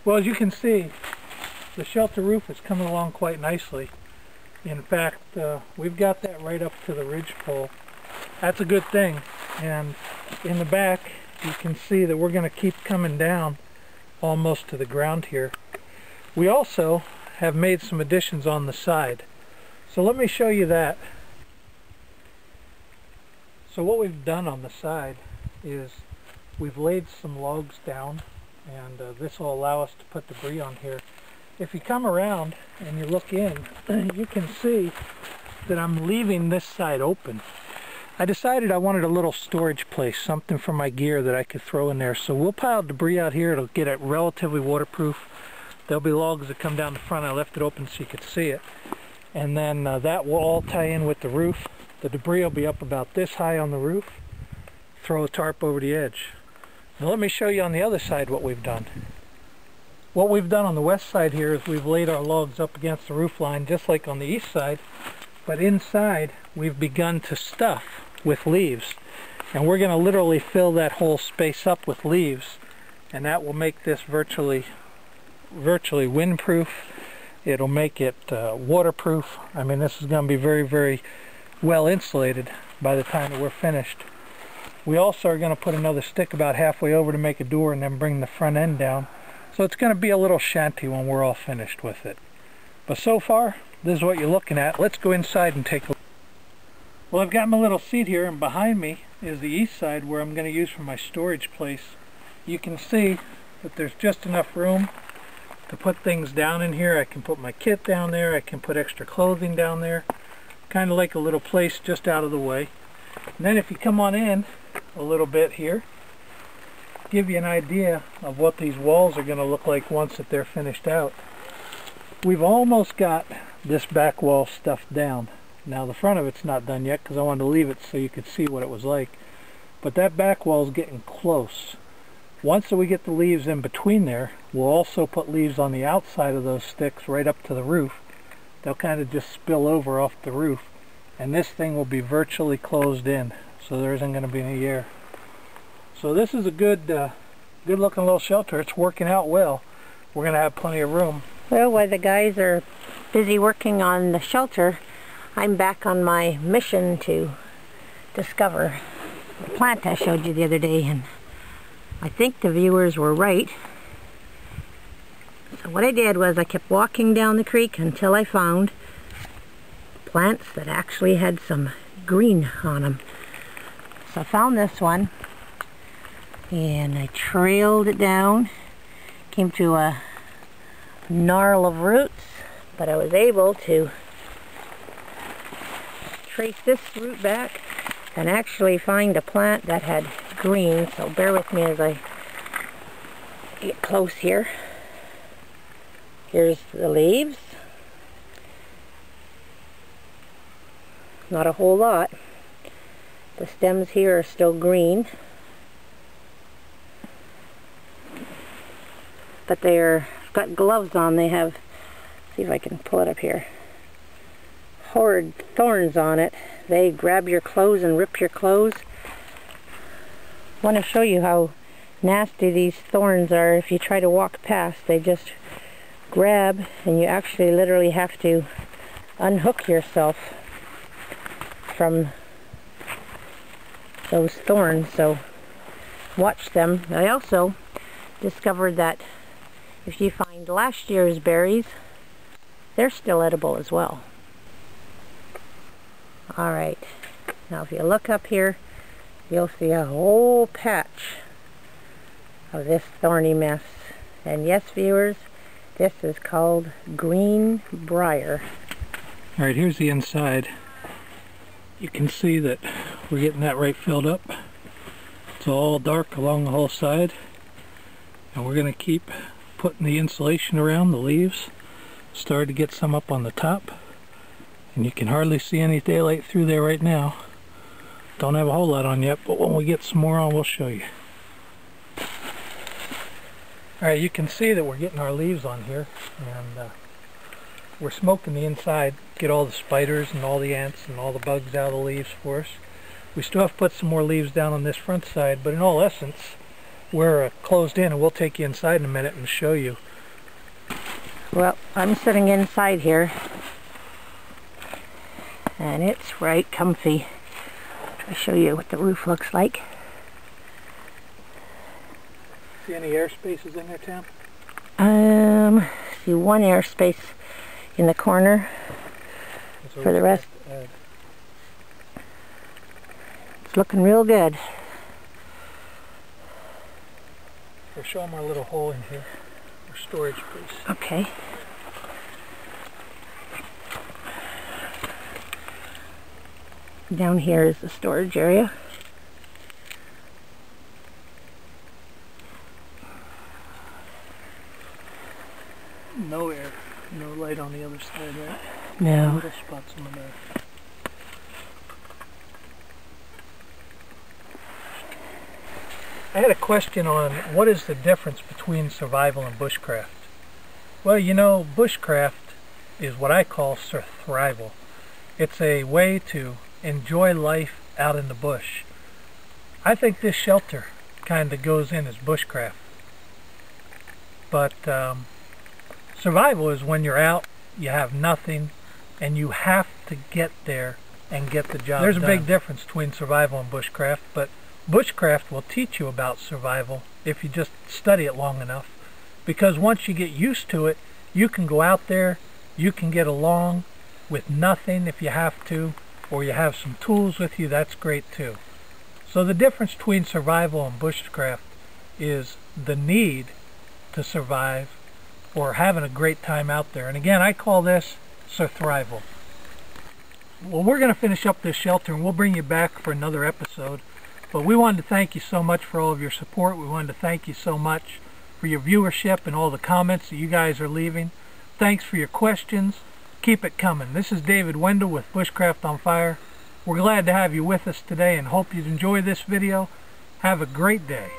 Well, as you can see, the shelter roof is coming along quite nicely. In fact, we've got that right up to the ridgepole. That's a good thing. And in the back, you can see that we're going to keep coming down almost to the ground here. We also have made some additions on the side. So let me show you that. So what we've done on the side is we've laid some logs down, and this will allow us to put debris on here. If you come around and you look in, you can see that I'm leaving this side open. I decided I wanted a little storage place, something for my gear that I could throw in there. So we'll pile debris out here. It'll get it relatively waterproof. There'll be logs that come down the front. I left it open so you could see it. And then that will all tie in with the roof. The debris will be up about this high on the roof. Throw a tarp over the edge. Now let me show you on the other side what we've done. What we've done on the west side here is we've laid our logs up against the roof line just like on the east side. But inside we've begun to stuff with leaves, and we're going to literally fill that whole space up with leaves, and that will make this virtually windproof. It'll make it waterproof. I mean, this is going to be very, very well insulated by the time that we're finished. We also are going to put another stick about halfway over to make a door and then bring the front end down, so it's going to be a little shanty when we're all finished with it. But so far, this is what you're looking at. Let's go inside and take a look. Well, I've got my little seat here, and behind me is the east side where I'm going to use for my storage place. You can see that there's just enough room to put things down in here. I can put my kit down there. I can put extra clothing down there. Kind of like a little place just out of the way. And then if you come on in a little bit here, give you an idea of what these walls are going to look like once that they're finished out. We've almost got this back wall stuffed down. Now the front of it's not done yet because I wanted to leave it so you could see what it was like. But that back wall is getting close. Once we get the leaves in between there, we'll also put leaves on the outside of those sticks right up to the roof. They'll kind of just spill over off the roof. And this thing will be virtually closed in, so there isn't going to be any air. So this is a good looking little shelter. It's working out well. We're going to have plenty of room. Well, while the guys are busy working on the shelter, I'm back on my mission to discover the plant I showed you the other day, and I think the viewers were right. So what I did was I kept walking down the creek until I found plants that actually had some green on them. So I found this one, and I trailed it down, came to a gnarl of roots, but I was able to trace this root back and actually find a plant that had green. So bear with me as I get close here. Here's the leaves. Not a whole lot. The stems here are still green, but they're got gloves on. They have, see if I can pull it up here, horrid thorns on it. They grab your clothes and rip your clothes. I want to show you how nasty these thorns are. If you try to walk past, they just grab, and you actually literally have to unhook yourself from those thorns. So watch them. I also discovered that if you find last year's berries, they're still edible as well. Alright, now if you look up here, you'll see a whole patch of this thorny mess. And yes, viewers, this is called green briar. Alright, here's the inside. You can see that we're getting that right filled up. It's all dark along the whole side. And we're going to keep putting the insulation around the leaves. Started to get some up on the top. And you can hardly see any daylight through there right now. Don't have a whole lot on yet, but when we get some more on, we'll show you. Alright, you can see that we're getting our leaves on here, and we're smoking the inside, get all the spiders and all the ants and all the bugs out of the leaves for us. We still have to put some more leaves down on this front side, but in all essence, we're closed in, and we'll take you inside in a minute and show you Well, I'm sitting inside here, and it's right comfy. I'll show you what the roof looks like. See any air spaces in there, Tim? See one air space in the corner. For the rest, it's looking real good. We'll show them our little hole in here, our storage space. Okay. Down here is the storage area. No air, no light on the other side, right? No. Little spots in the back. I had a question on what is the difference between survival and bushcraft. Well, you know, bushcraft is what I call survival. It's a way to enjoy life out in the bush. I think this shelter kind of goes in as bushcraft. But survival is when you're out, you have nothing, and you have to get there and get the job done. There's a big difference between survival and bushcraft, but bushcraft will teach you about survival if you just study it long enough. Because once you get used to it, you can go out there, you can get along with nothing if you have to, or you have some tools with you, that's great too. So the difference between survival and bushcraft is the need to survive or having a great time out there. And again, I call this survival. Well, we're going to finish up this shelter and we'll bring you back for another episode. But we wanted to thank you so much for all of your support. We wanted to thank you so much for your viewership and all the comments that you guys are leaving. Thanks for your questions. Keep it coming. This is David Wendell with Bushcraft on Fire. We're glad to have you with us today and hope you enjoy this video. Have a great day.